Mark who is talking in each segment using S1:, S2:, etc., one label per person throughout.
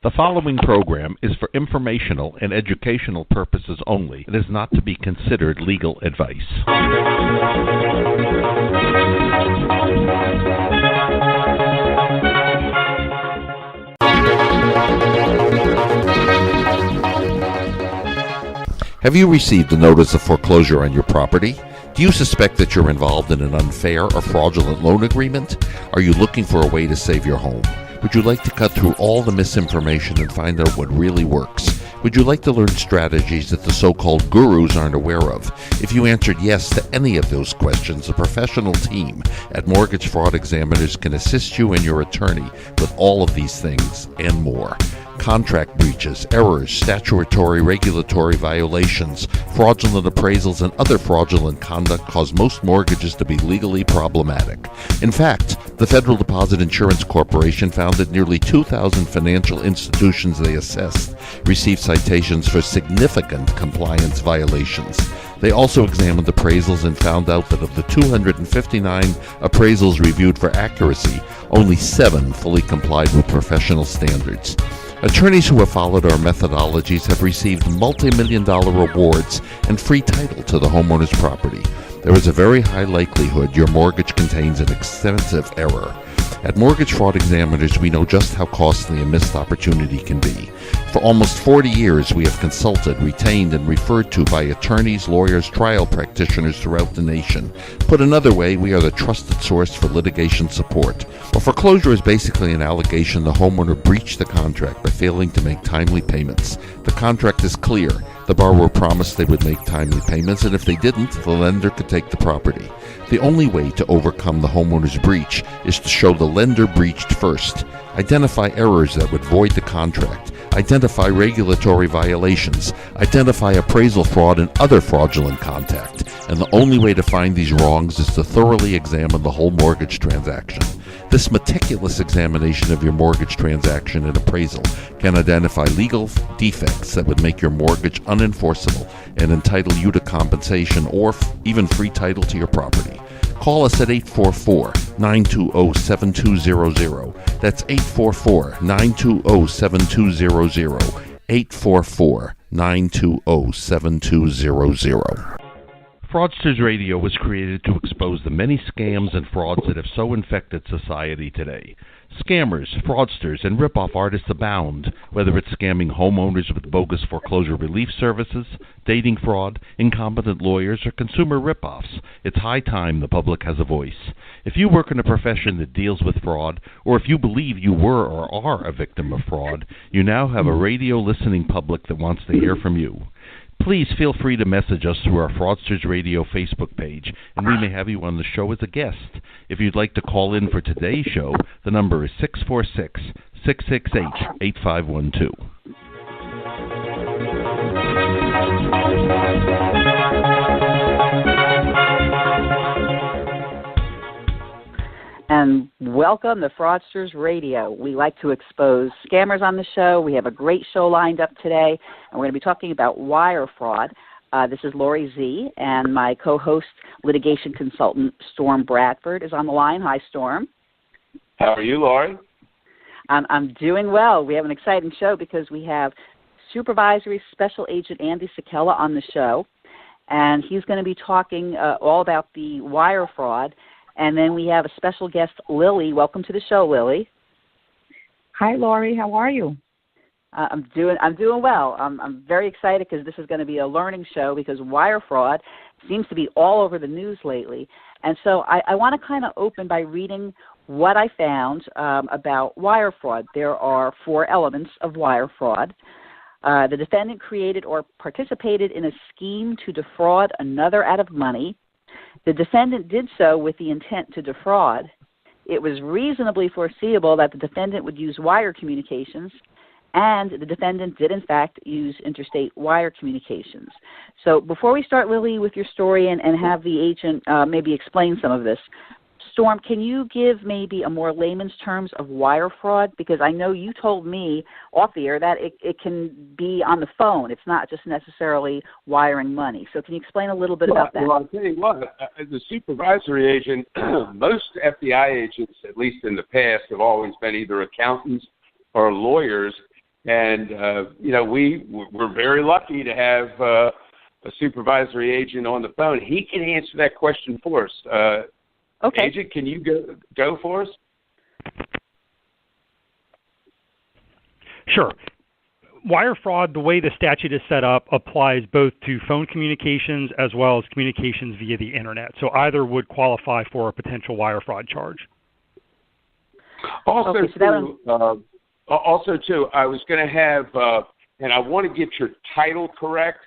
S1: The following program is for informational and educational purposes only. It is not to be considered legal advice. Have you received a notice of foreclosure on your property? Do you suspect that you're involved in an unfair or fraudulent loan agreement? Are you looking for a way to save your home? Would you like to cut through all the misinformation and find out what really works? Would you like to learn strategies that the so-called gurus aren't aware of? If you answered yes to any of those questions, a professional team at Mortgage Fraud Examiners can assist you and your attorney with all of these things and more. Contract breaches, errors, statutory regulatory violations, fraudulent appraisals, and other fraudulent conduct cause most mortgages to be legally problematic. In fact, the Federal Deposit Insurance Corporation found that nearly 2,000 financial institutions they assessed received citations for significant compliance violations. They also examined appraisals and found out that of the 259 appraisals reviewed for accuracy, only 7 fully complied with professional standards. Attorneys who have followed our methodologies have received multi-million-dollar awards and free title to the homeowner's property. There is a very high likelihood your mortgage contains an extensive error. At Mortgage Fraud Examiners, we know just how costly a missed opportunity can be. For almost 40 years, we have consulted, retained, and referred to by attorneys, lawyers, trial practitioners throughout the nation. Put another way, we are the trusted source for litigation support. A foreclosure is basically an allegation the homeowner breached the contract by failing to make timely payments. The contract is clear. The borrower promised they would make timely payments, and if they didn't, the lender could take the property. The only way to overcome the homeowner's breach is to show the lender breached first. Identify errors that would void the contract. Identify regulatory violations. Identify appraisal fraud and other fraudulent conduct. And the only way to find these wrongs is to thoroughly examine the whole mortgage transaction. This meticulous examination of your mortgage transaction and appraisal can identify legal defects that would make your mortgage unenforceable and entitle you to compensation or even free title to your property. Call us at 844-920-7200. That's 844-920-7200. 844-920-7200. Fraudsters Radio was created to expose the many scams and frauds that have so infected society today. Scammers, fraudsters, and rip-off artists abound, whether it's scamming homeowners with bogus foreclosure relief services, dating fraud, incompetent lawyers, or consumer rip-offs. It's high time the public has a voice. If you work in a profession that deals with fraud, or if you believe you were or are a victim of fraud, you now have a radio listening public that wants to hear from you. Please feel free to message us through our Fraudsters Radio Facebook page, and we may have you on the show as a guest. If you'd like to call in for today's show, the number is 646-668-8512.
S2: And welcome to Fraudsters Radio. We like to expose scammers on the show. We have a great show lined up today, and we're going to be talking about wire fraud. This is Laurie Z, and my co-host, litigation consultant Storm Bradford, is on the line. Hi, Storm.
S3: How are you, Laurie?
S2: I'm doing well. We have an exciting show because we have Supervisory Special Agent Andy Sakella on the show, and he's going to be talking all about the wire fraud. And then we have a special guest, Lily. Welcome to the show, Lily.
S4: Hi, Laurie. How are you?
S2: I'm doing well. I'm very excited because this is going to be a learning show because wire fraud seems to be all over the news lately. And so I want to kind of open by reading what I found about wire fraud. There are 4 elements of wire fraud. The defendant created or participated in a scheme to defraud another out of money. The defendant did so with the intent to defraud. It was reasonably foreseeable that the defendant would use wire communications, and the defendant did, in fact, use interstate wire communications. So before we start, Lily, with your story and have the agent maybe explain some of this, Storm, can you give maybe a more layman's terms of wire fraud? Because I know you told me off the air that it can be on the phone. It's not just necessarily wiring money. So can you explain a little bit about that?
S3: Well, I'll tell you what, as a supervisory agent, most FBI agents, at least in the past, have always been either accountants or lawyers, And, we're very lucky to have a supervisory agent on the phone. He can answer that question for us.
S2: Okay.
S3: Agent, can you go for us?
S5: Sure. Wire fraud, the way the statute is set up, applies both to phone communications as well as communications via the Internet. So either would qualify for a potential wire fraud charge.
S3: Also,
S2: okay, so
S3: too, I was going to have, and I want to get your title correct.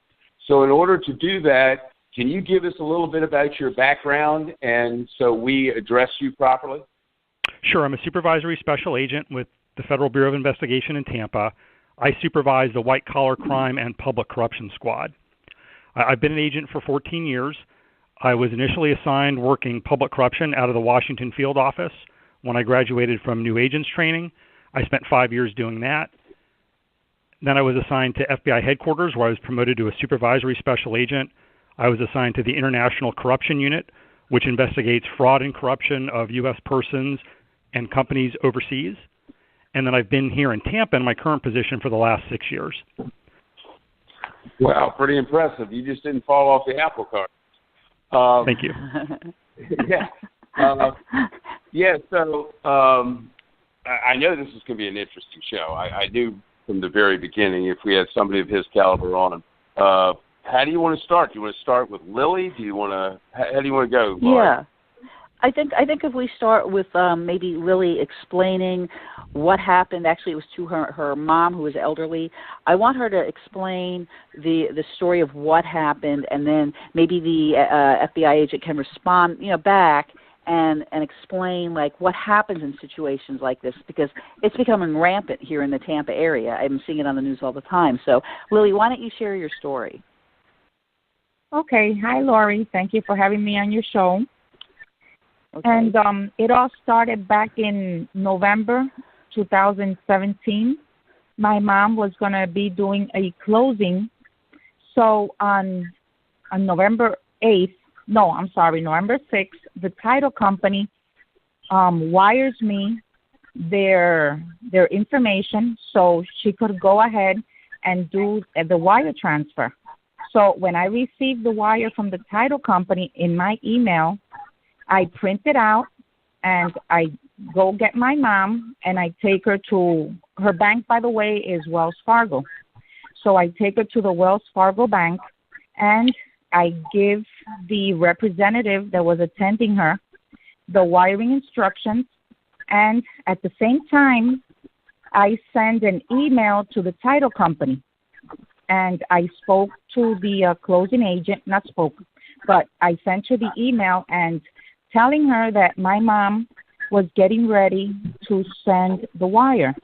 S3: So in order to do that, can you give us a little bit about your background and so we address you properly?
S5: Sure. I'm a supervisory special agent with the Federal Bureau of Investigation in Tampa. I supervise the white-collar crime and public corruption squad. I've been an agent for 14 years. I was initially assigned working public corruption out of the Washington field office. When I graduated from new agents training, I spent 5 years doing that. Then I was assigned to FBI headquarters, where I was promoted to a supervisory special agent. I was assigned to the International Corruption Unit, which investigates fraud and corruption of U.S. persons and companies overseas. And then I've been here in Tampa in my current position for the last 6 years.
S3: Wow, pretty impressive. You just didn't fall off the apple cart.
S5: Thank you.
S3: So I know this is going to be an interesting show. I knew from the very beginning if we had somebody of his caliber on. How do you want to start? Do you want to start with Lily? How do you want to go, Laurie?
S2: Yeah. I think if we start with maybe Lily explaining what happened. Actually, it was to her mom, who was elderly. I want her to explain the story of what happened, and then maybe the FBI agent can respond, back and explain like what happens in situations like this, because it's becoming rampant here in the Tampa area. I'm seeing it on the news all the time. So, Lily, why don't you share your story?
S4: Okay. Hi, Laurie. Thank you for having me on your show.
S2: Okay.
S4: And it all started back in November 2017. My mom was going to be doing a closing. So on November 6th, the title company wires me their information so she could go ahead and do the wire transfer. So when I received the wire from the title company in my email, I print it out and I go get my mom and I take her to her bank, by the way, is Wells Fargo. So I take her to the Wells Fargo bank and I give the representative that was attending her the wiring instructions, and at the same time, I send an email to the title company. And I spoke to the closing agent, but I sent her the email and telling her that my mom was getting ready to send the wire.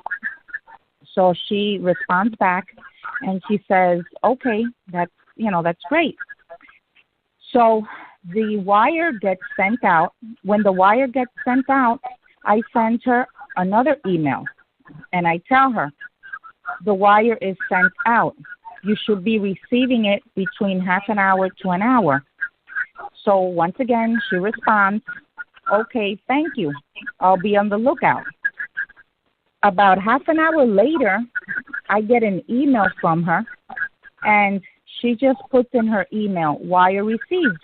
S4: So she responds back and she says, okay, that's great. So the wire gets sent out. When the wire gets sent out, I send her another email and I tell her, the wire is sent out. You should be receiving it between half an hour to an hour. So once again, she responds, okay, thank you. I'll be on the lookout. About half an hour later, I get an email from her, and she just puts in her email, wire received.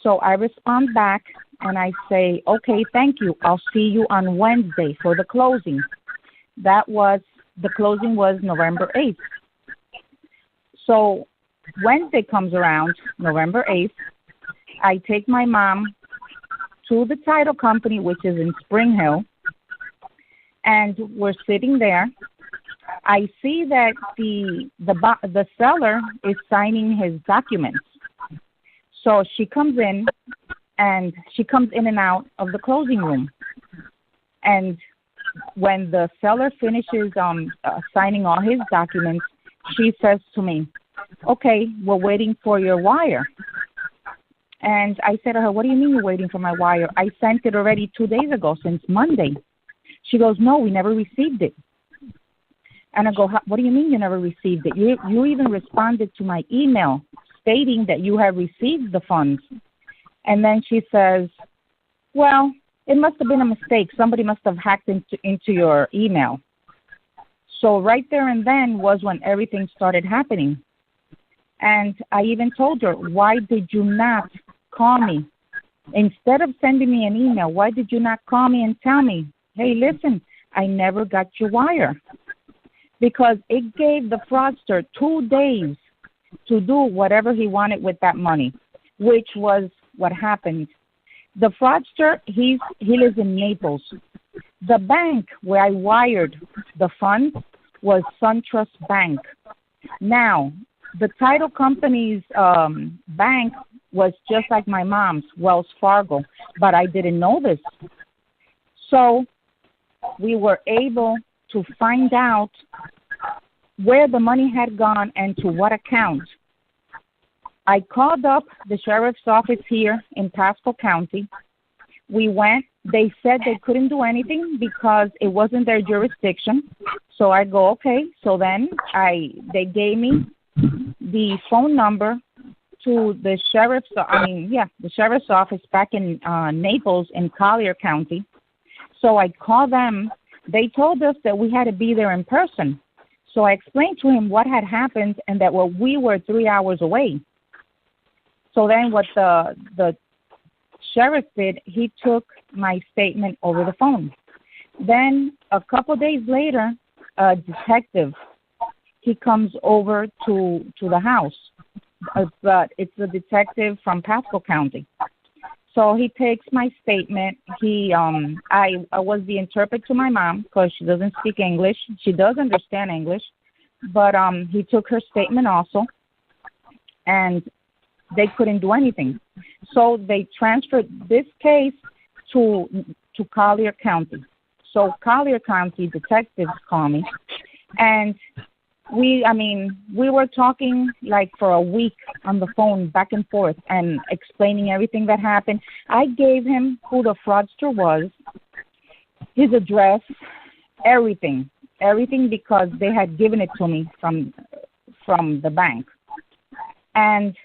S4: So I respond back, and I say, okay, thank you. I'll see you on Wednesday for the closing. The closing was November 8th. So Wednesday comes around, November 8th. I take my mom to the title company, which is in Spring Hill, and we're sitting there. I see that the seller is signing his documents. So she comes in and out of the closing room. And when the seller finishes signing all his documents, she says to me, okay, we're waiting for your wire. And I said to her, what do you mean you're waiting for my wire? I sent it already 2 days ago, since Monday. She goes, no, we never received it. And I go, what do you mean you never received it? You even responded to my email stating that you have received the funds. And then she says, well, it must have been a mistake. Somebody must have hacked into your email. So right there and then was when everything started happening. And I even told her, why did you not call me? Instead of sending me an email, why did you not call me and tell me, hey, listen, I never got your wire? Because it gave the fraudster 2 days to do whatever he wanted with that money, which was what happened. The fraudster, he lives in Naples. The bank where I wired the funds was SunTrust Bank. Now, the title company's bank was just like my mom's, Wells Fargo, but I didn't know this. So we were able to find out where the money had gone and to what account. I called up the sheriff's office here in Pasco County. We went. They said they couldn't do anything because it wasn't their jurisdiction. So I go, okay. So then they gave me the phone number to the sheriff's office back in Naples in Collier County. So I called them. They told us that we had to be there in person. So I explained to him what had happened and that we were 3 hours away. So then what the sheriff did, he took my statement over the phone. Then a couple days later, a detective, he comes over to the house. But it's a detective from Pasco County. So he takes my statement. I was the interpreter to my mom because she doesn't speak English. She does understand English, but he took her statement also, and they couldn't do anything. So they transferred this case to Collier County. So Collier County detectives call me, and we were talking like for a week on the phone back and forth and explaining everything that happened. I gave him who the fraudster was, his address, everything because they had given it to me from the bank. And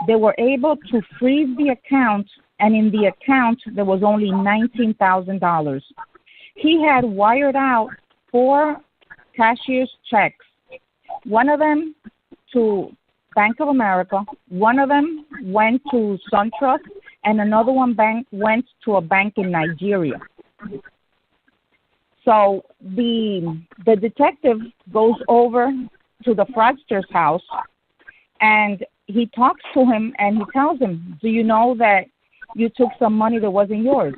S4: they were able to freeze the account, and in the account there was only $19,000. He had wired out 4 cashier's checks. One of them to Bank of America, one of them went to SunTrust, and another one went to a bank in Nigeria. So the detective goes over to the fraudster's house, and he talks to him, and he tells him, do you know that you took some money that wasn't yours?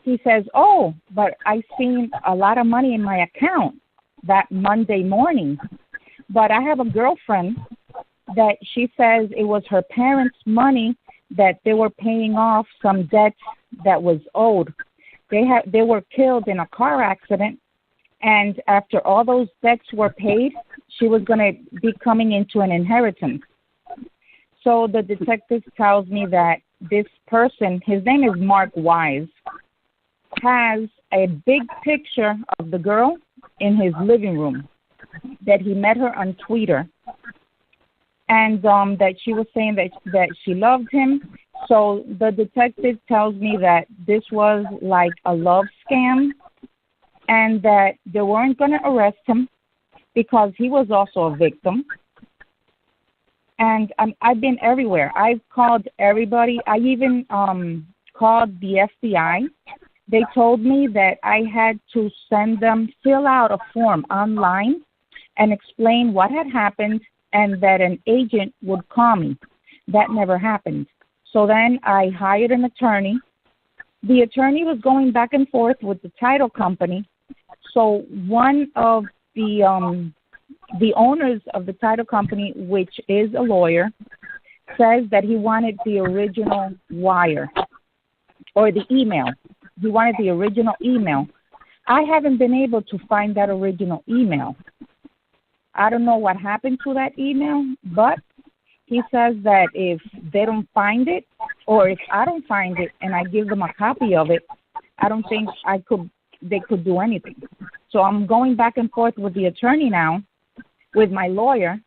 S4: He says, oh, but I seen a lot of money in my account that Monday morning. But I have a girlfriend that she says it was her parents' money that they were paying off some debt that was owed. They were killed in a car accident, and after all those debts were paid, she was going to be coming into an inheritance. So the detective tells me that this person, his name is Mark Wise, has a big picture of the girl in his living room, that he met her on Twitter, and that she was saying that she loved him. So the detective tells me that this was like a love scam, and that they weren't going to arrest him because he was also a victim. And I've been everywhere. I've called everybody. I even called the FBI. They told me that I had to fill out a form online and explain what had happened, and that an agent would call me. That never happened. So then I hired an attorney. The attorney was going back and forth with the title company. So one of the owners of the title company, which is a lawyer, says that he wanted the original wire or the email. He wanted the original email. I haven't been able to find that original email. I don't know what happened to that email, but he says that if they don't find it, or if I don't find it and I give them a copy of it, I don't think they could do anything. So I'm going back and forth with the attorney now, with my lawyer,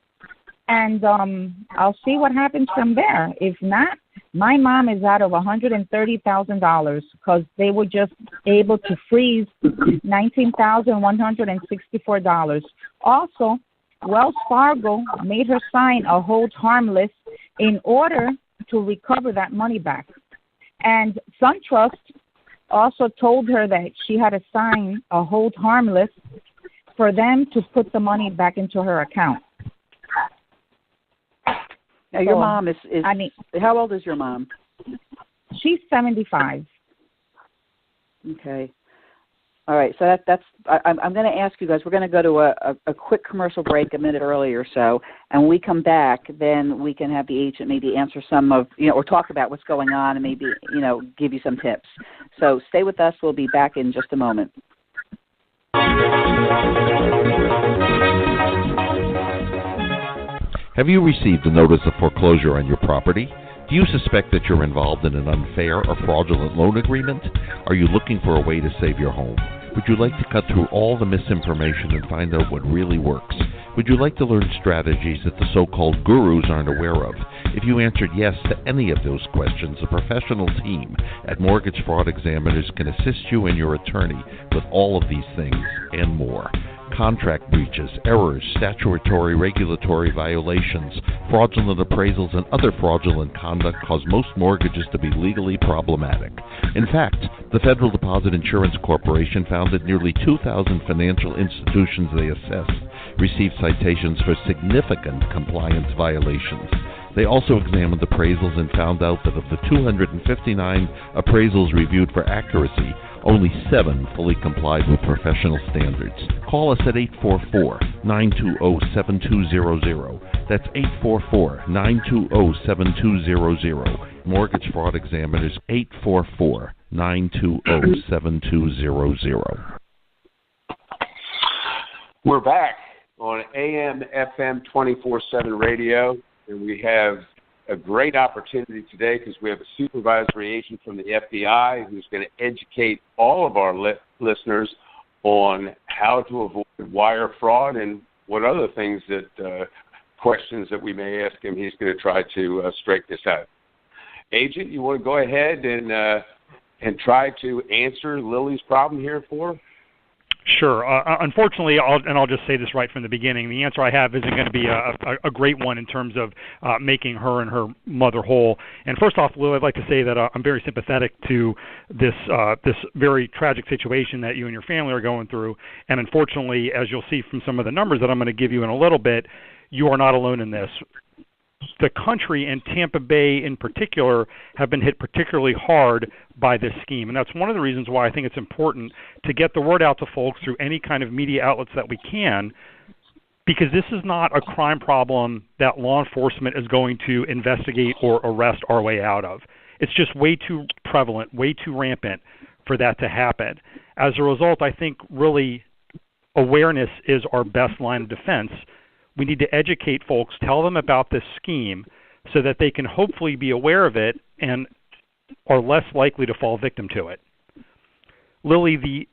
S4: and I'll see what happens from there. If not, My mom is out of $130,000 because they were just able to freeze $19,164. Also, Wells Fargo made her sign a hold harmless in order to recover that money back. And SunTrust also told her that she had to sign a hold harmless for them to put the money back into her account.
S2: Now, your mom is how old is your mom?
S4: She's 75.
S2: Okay. All right. So I'm going to ask you guys, we're going to go to a quick commercial break a minute early or so, and when we come back, then we can have the agent maybe answer some of, or talk about what's going on and maybe, give you some tips. So stay with us. We'll be back in just a moment.
S1: Have you received a notice of foreclosure on your property? Do you suspect that you're involved in an unfair or fraudulent loan agreement? Are you looking for a way to save your home? Would you like to cut through all the misinformation and find out what really works? Would you like to learn strategies that the so-called gurus aren't aware of? If you answered yes to any of those questions, a professional team at Mortgage Fraud Examiners can assist you and your attorney with all of these things and more. Contract breaches, errors, statutory regulatory violations, fraudulent appraisals, and other fraudulent conduct cause most mortgages to be legally problematic. In fact, the Federal Deposit Insurance Corporation found that nearly 2,000 financial institutions they assessed received citations for significant compliance violations. They also examined appraisals and found out that of the 259 appraisals reviewed for accuracy, only 7 fully complied with professional standards. Call us at 844-920-7200. That's 844-920-7200. Mortgage Fraud Examiners, 844-920-7200.
S3: We're back on AM, FM 24/7 radio, and we have a great opportunity today because we have a supervisory agent from the FBI who's going to educate all of our listeners on how to avoid wire fraud and what other things that questions that we may ask him. He's going to try to straighten this out. Agent, you want to go ahead and try to answer Lily's problem here for her?
S5: Sure. Unfortunately, I'll just say this right from the beginning, the answer I have isn't going to be a great one in terms of making her and her mother whole. And first off, Lou, I'd like to say that I'm very sympathetic to this very tragic situation that you and your family are going through. And unfortunately, as you'll see from some of the numbers that I'm going to give you in a little bit, you are not alone in this. The country and Tampa Bay in particular have been hit particularly hard by this scheme. And that's one of the reasons why I think it's important to get the word out to folks through any kind of media outlets that we can, because this is not a crime problem that law enforcement is going to investigate or arrest our way out of. It's just way too prevalent, way too rampant for that to happen. As a result, I think really awareness is our best line of defense. We need to educate folks, tell them about this scheme so that they can hopefully be aware of it and are less likely to fall victim to it. Lily, the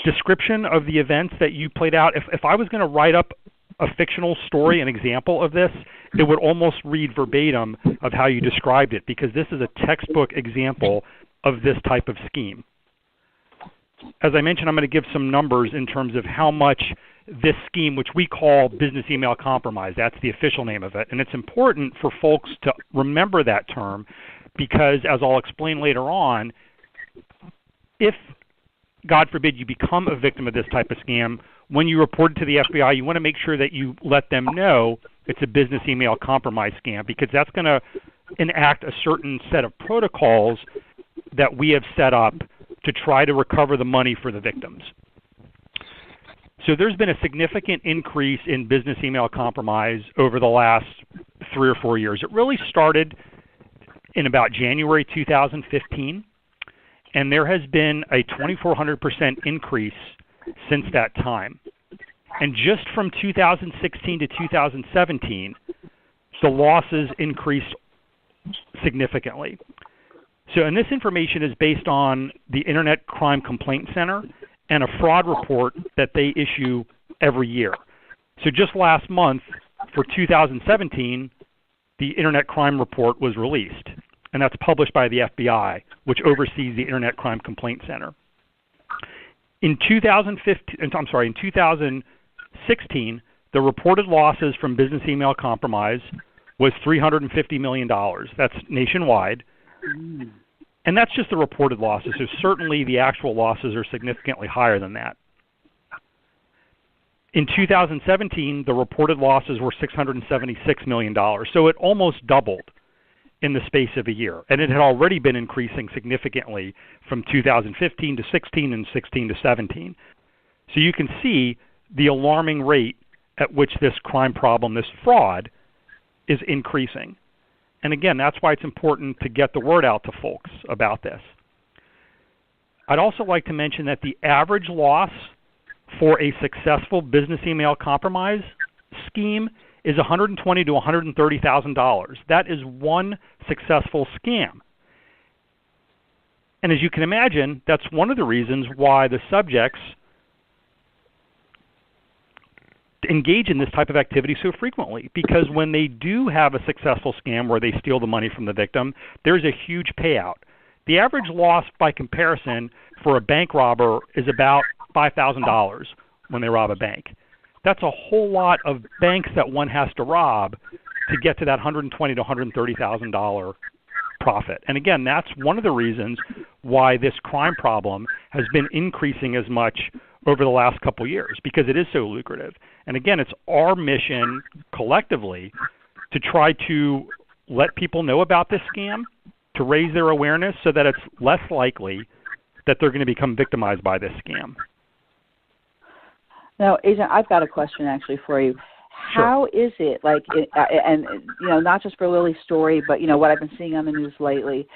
S5: description of the events that you played out, if I was going to write up a fictional story, an example of this, it would almost read verbatim of how you described it, because this is a textbook example of this type of scheme. As I mentioned, I'm going to give some numbers in terms of how much this scheme, which we call business email compromise, that's the official name of it. And it's important for folks to remember that term because, as I'll explain later on, if, God forbid, you become a victim of this type of scam, when you report it to the FBI, you want to make sure that you let them know it's a business email compromise scam, because that's going to enact a certain set of protocols that we have set up to try to recover the money for the victims. So there's been a significant increase in business email compromise over the last 3 or 4 years. It really started in about January 2015, and there has been a 2,400% increase since that time. And just from 2016 to 2017, the losses increased significantly. So, and this information is based on the Internet Crime Complaint Center and a fraud report that they issue every year. So just last month, for 2017, the Internet Crime Report was released. and that's published by the FBI, which oversees the Internet Crime Complaint Center. In 2016, the reported losses from business email compromise was $350 million. That's nationwide. And that's just the reported losses. So certainly the actual losses are significantly higher than that. In 2017, the reported losses were $676 million. So it almost doubled in the space of a year. And it had already been increasing significantly from 2015 to 16 and 16 to 17. So you can see the alarming rate at which this crime problem, this fraud, is increasing. And again, that's why it's important to get the word out to folks about this. I'd also like to mention that the average loss for a successful business email compromise scheme is $120,000 to $130,000. That is one successful scam. And as you can imagine, that's one of the reasons why the subjects engage in this type of activity so frequently, because when they do have a successful scam where they steal the money from the victim, there's a huge payout. The average loss by comparison for a bank robber is about $5,000 when they rob a bank. That's a whole lot of banks that one has to rob to get to that $120,000 to $130,000 profit. And again, that's one of the reasons why this crime problem has been increasing as much over the last couple of years, because it is so lucrative. And again, it's our mission collectively to try to let people know about this scam, to raise their awareness so that it's less likely that they're going to become victimized by this scam.
S2: Now, Agent, I've got a question actually for you. How is it, like, and you know, not just for Lily's story, but you know what I've been seeing on the news lately,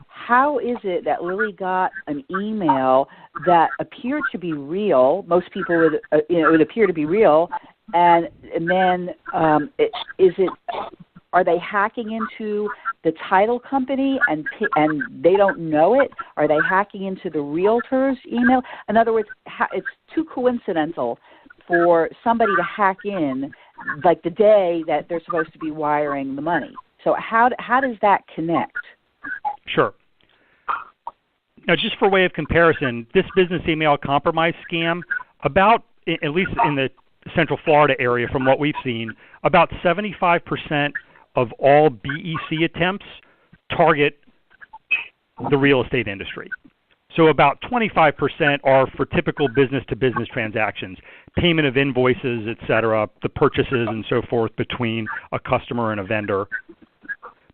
S2: how is it that Lily got an email that appeared to be real? Most people would, it would appear to be real, and then are they hacking into the title company and they don't know it? Are they hacking into the realtor's email? In other words, it's too coincidental for somebody to hack in like the day that they're supposed to be wiring the money. So how does that connect?
S5: Sure. Now, just for way of comparison, this business email compromise scam, about, at least in the Central Florida area from what we've seen, about 75% of all BEC attempts target the real estate industry. So about 25% are for typical business-to-business transactions, payment of invoices, et cetera, the purchases and so forth between a customer and a vendor.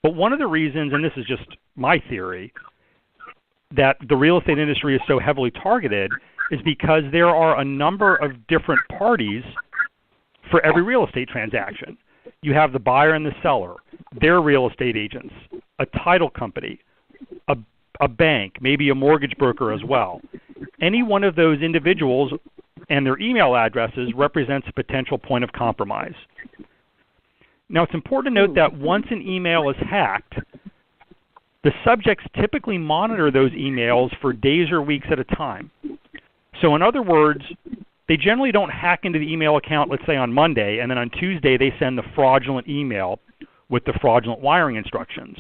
S5: But one of the reasons, and this is just my theory, that the real estate industry is so heavily targeted is because there are a number of different parties for every real estate transaction. You have the buyer and the seller, their real estate agents, a title company, a bank, maybe a mortgage broker as well. Any one of those individuals and their email addresses represents a potential point of compromise. Now, it's important to note that once an email is hacked, the subjects typically monitor those emails for days or weeks at a time. So in other words, they generally don't hack into the email account, let's say on Monday, and then on Tuesday they send the fraudulent email with the fraudulent wiring instructions.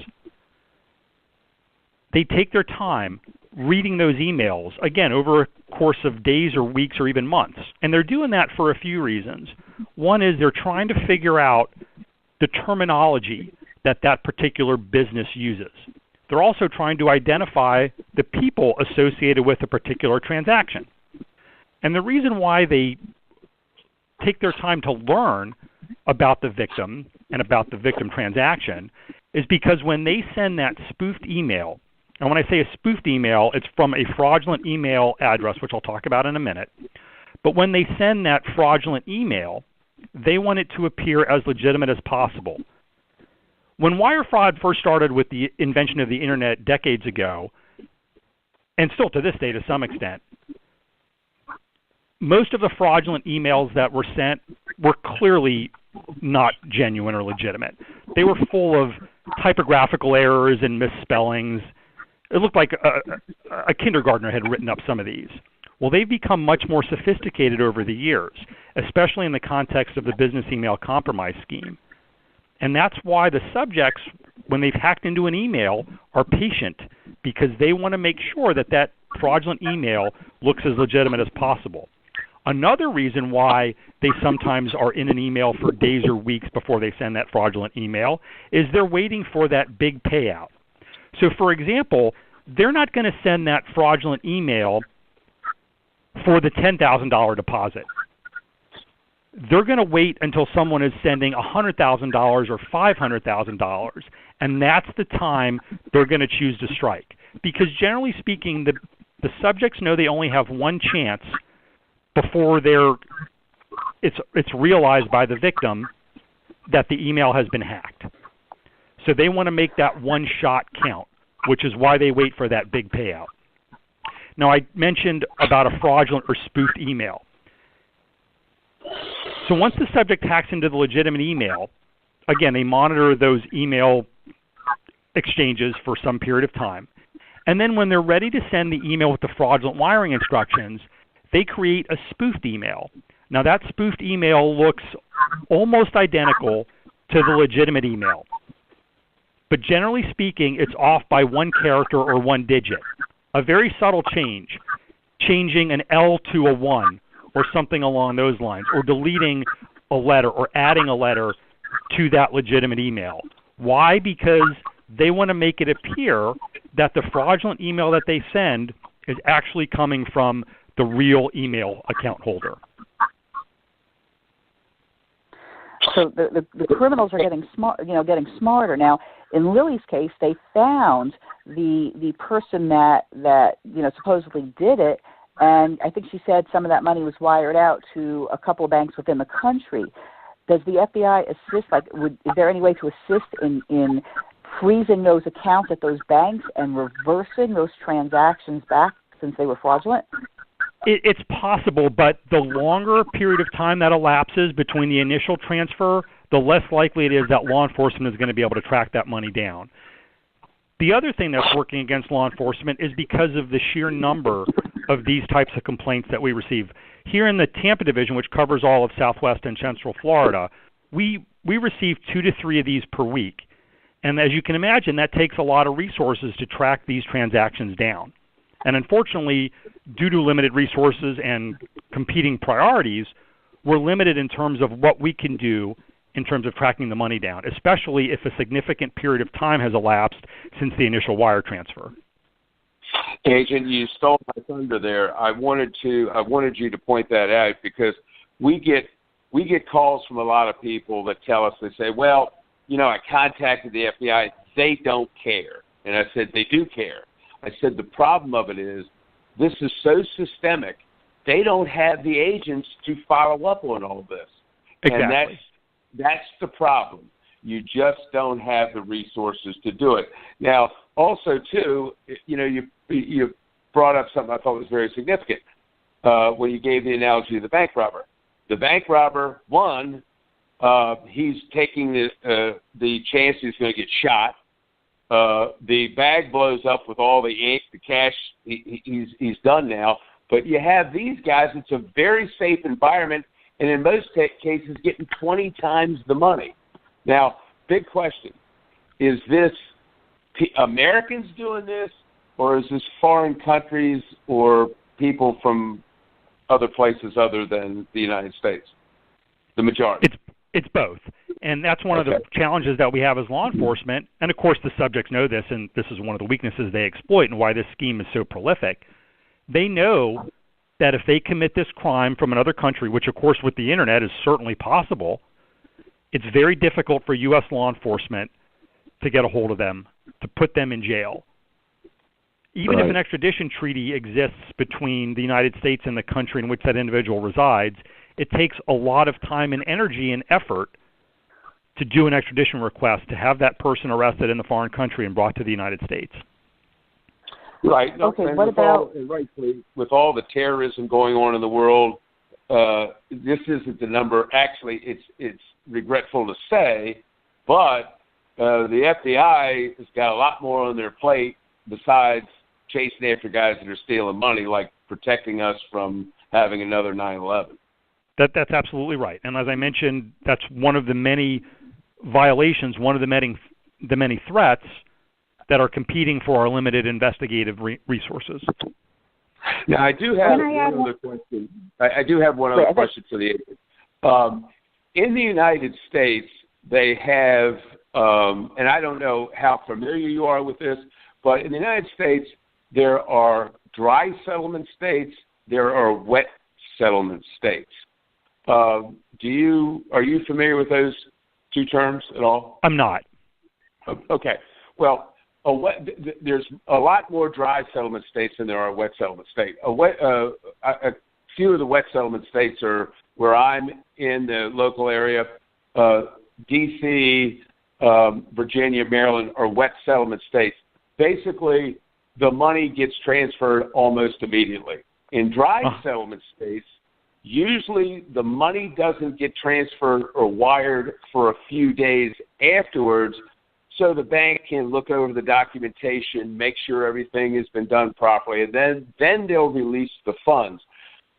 S5: They take their time reading those emails, again, over a course of days or weeks or even months. And they're doing that for a few reasons. One is they're trying to figure out the terminology that that particular business uses. They're also trying to identify the people associated with a particular transaction. And the reason why they take their time to learn about the victim and about the victim transaction is because when they send that spoofed email, and when I say a spoofed email, it's from a fraudulent email address, which I'll talk about in a minute. But when they send that fraudulent email, they want it to appear as legitimate as possible. When wire fraud first started with the invention of the Internet decades ago, and still to this day to some extent, most of the fraudulent emails that were sent were clearly not genuine or legitimate. They were full of typographical errors and misspellings. It looked like a kindergartner had written up some of these. Well, they've become much more sophisticated over the years, especially in the context of the business email compromise scheme. And that's why the subjects when they've hacked into an email, are patient because they want to make sure that that fraudulent email looks as legitimate as possible. Another reason why they sometimes are in an email for days or weeks before they send that fraudulent email is they're waiting for that big payout. So, for example, they're not going to send that fraudulent email for the $10,000 deposit. They're going to wait until someone is sending $100,000 or $500,000, and that's the time they're going to choose to strike. Because generally speaking, the subjects know they only have one chance before it's realized by the victim that the email has been hacked. So they want to make that one shot count, which is why they wait for that big payout. Now, I mentioned about a fraudulent or spoofed email. So once the subject hacks into the legitimate email, again, they monitor those email exchanges for some period of time. And then when they're ready to send the email with the fraudulent wiring instructions, they create a spoofed email. Now, that spoofed email looks almost identical to the legitimate email. But generally speaking, it's off by one character or one digit. A very subtle change, changing an L to a 1 or something along those lines, or deleting a letter or adding a letter to that legitimate email. Why? Because they want to make it appear that the fraudulent email that they send is actually coming from the real email account holder.
S2: So the criminals are getting smarter now. In Lily's case, they found the person that supposedly did it, and I think she said some of that money was wired out to a couple of banks within the country. Does the FBI assist? Is there any way to assist in freezing those accounts at those banks and reversing those transactions back since they were fraudulent?
S5: It's possible, but the longer period of time that elapses between the initial transfer, the less likely it is that law enforcement is going to be able to track that money down. The other thing that's working against law enforcement is because of the sheer number of these types of complaints that we receive. Here in the Tampa division, which covers all of Southwest and Central Florida, we receive 2 to 3 of these per week. And as you can imagine, that takes a lot of resources to track these transactions down. And unfortunately, due to limited resources and competing priorities, we're limited in terms of what we can do in terms of tracking the money down, especially if a significant period of time has elapsed since the initial wire transfer.
S3: Agent, you stole my thunder there. I wanted you to point that out because we get calls from a lot of people that tell us, they say, well, I contacted the FBI. They don't care. And I said, they do care. I said, the problem of it is this is so systemic, they don't have the agents to follow up on all this.
S5: Exactly.
S3: And that's the problem. You just don't have the resources to do it. Now, also, too, you brought up something I thought was very significant when you gave the analogy of the bank robber. The bank robber, one, he's taking the chance he's going to get shot. The bag blows up with all the cash he's done now. But you have these guys, it's a very safe environment, and in most cases getting 20 times the money. Now, big question, is this Americans doing this, or is this foreign countries or people from other places other than the United States? The majority.
S5: It's both. And that's one of the challenges that we have as law enforcement. And, of course, the subjects know this, and this is one of the weaknesses they exploit and why this scheme is so prolific. They know that if they commit this crime from another country, which, of course, with the Internet is certainly possible, it's very difficult for U.S. law enforcement to get a hold of them, to put them in jail. Even if an extradition treaty exists between the United States and the country in which that individual resides, it takes a lot of time and energy and effort to do an extradition request, to have that person arrested in the foreign country and brought to the United States.
S3: Right.
S2: Okay, what about...
S3: with all the terrorism going on in the world, this isn't the number. Actually, it's regretful to say, but the FBI has got a lot more on their plate besides chasing after guys that are stealing money, like protecting us from having another 9/11.
S5: That's absolutely right. And as I mentioned, that's one of the many violations, one of the the many threats that are competing for our limited investigative resources.
S3: Now, I do have one other question. I do have one other question for the agent. In the United States, they have, and I don't know how familiar you are with this, but in the United States, there are dry settlement states, there are wet settlement states. Are you familiar with those two terms at all?
S5: I'm not.
S3: Okay. Well, there's a lot more dry settlement states than there are wet settlement states. A few of the wet settlement states are where I'm in the local area. D.C., Virginia, Maryland are wet settlement states. Basically, the money gets transferred almost immediately. In dry settlement states, usually the money doesn't get transferred or wired for a few days afterwards, so the bank can look over the documentation, make sure everything has been done properly, and then they'll release the funds.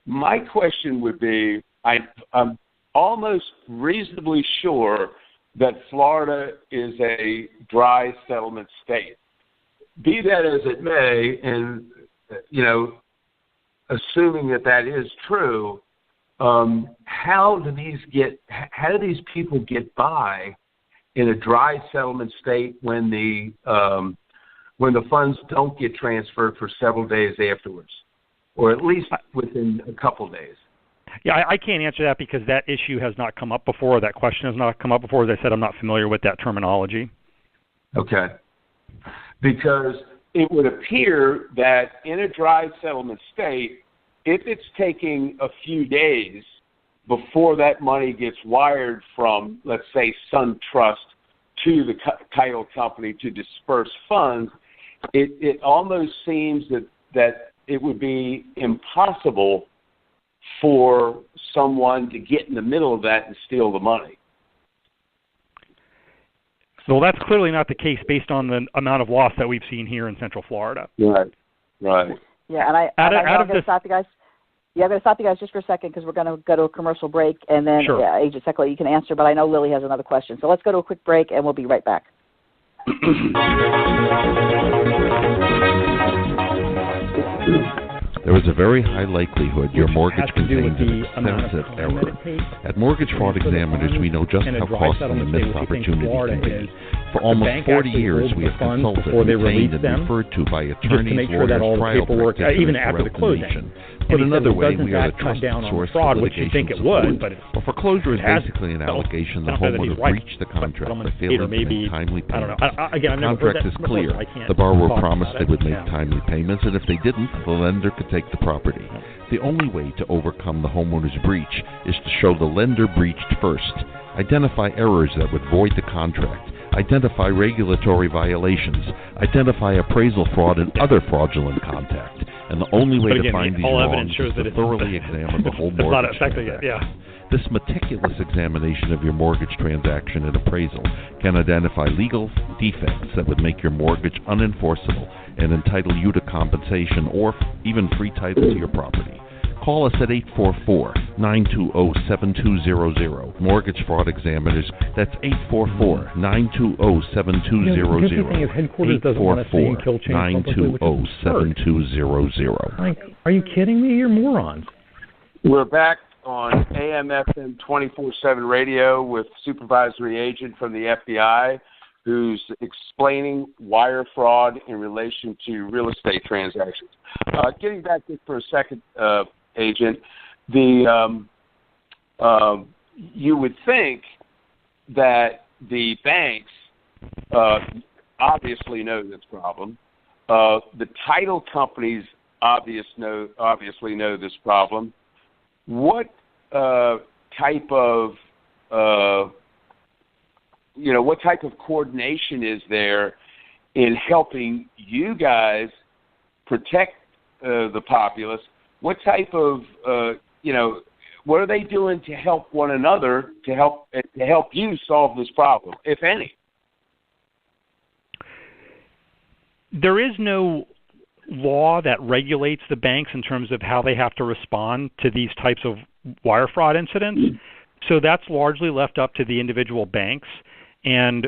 S3: My question would be, I'm almost reasonably sure that Florida is a dry settlement state. Be that as it may, and, assuming that is true, how do these people get by in a dry settlement state when the funds don't get transferred for several days afterwards, or at least within a couple days?
S5: Yeah, I can't answer that because that issue has not come up before. That question has not come up before. As I said, I'm not familiar with that terminology.
S3: Okay. Because it would appear that in a dry settlement state, if it's taking a few days before that money gets wired from, let's say, SunTrust to the title company to disperse funds, it almost seems that it would be impossible for someone to get in the middle of that and steal the money.
S5: So that's clearly not the case based on the amount of loss that we've seen here in Central Florida.
S3: Right.
S2: Yeah, and I'm going to stop you guys. Yeah, I'm going to stop you guys just for a second because we're going to go to a commercial break, and then Agent Secla, you can answer, but I know Lily has another question. So let's go to a quick break, and we'll be right back.
S1: There is a very high likelihood your mortgage contains an extensive error. At Mortgage Fraud Examiners, we know just how costly a missed opportunity can be. For almost 40 years, we have consulted, retained, and referred to by attorneys, lawyers, trial practitioners
S5: even after the closing.
S1: Put another way, we are the trusted source for litigation support.
S5: But
S1: foreclosure is basically an allegation the homeowner breached the contract by failing to make timely payments. The contract is clear. The borrower promised they would make timely payments, and if they didn't, the lender could take the property. The only way to overcome the homeowner's breach is to show the lender breached first, identify errors that would void the contract, identify regulatory violations, identify appraisal fraud and other fraudulent contact. And the only way to find these wrongs is to thoroughly examine the whole mortgage transaction. This meticulous examination of your mortgage transaction and appraisal can identify legal defects that would make your mortgage unenforceable and entitle you to compensation or even free title to your property. Call us at 844-920-7200. Mortgage Fraud Examiners, that's 844-920-7200. 844-920-7200.
S5: Are you kidding me? You're morons.
S3: We're back on AM/FM 24/7 radio with supervisory agent from the FBI who's explaining wire fraud in relation to real estate transactions. Getting back to it for a second, Agent, you would think that the banks obviously know this problem. The title companies obviously know this problem. What type of coordination is there in helping you guys protect the populace? What type of what are they doing to help one another to help you solve this problem, if any?
S5: There is no law that regulates the banks in terms of how they have to respond to these types of wire fraud incidents. So that's largely left up to the individual banks. And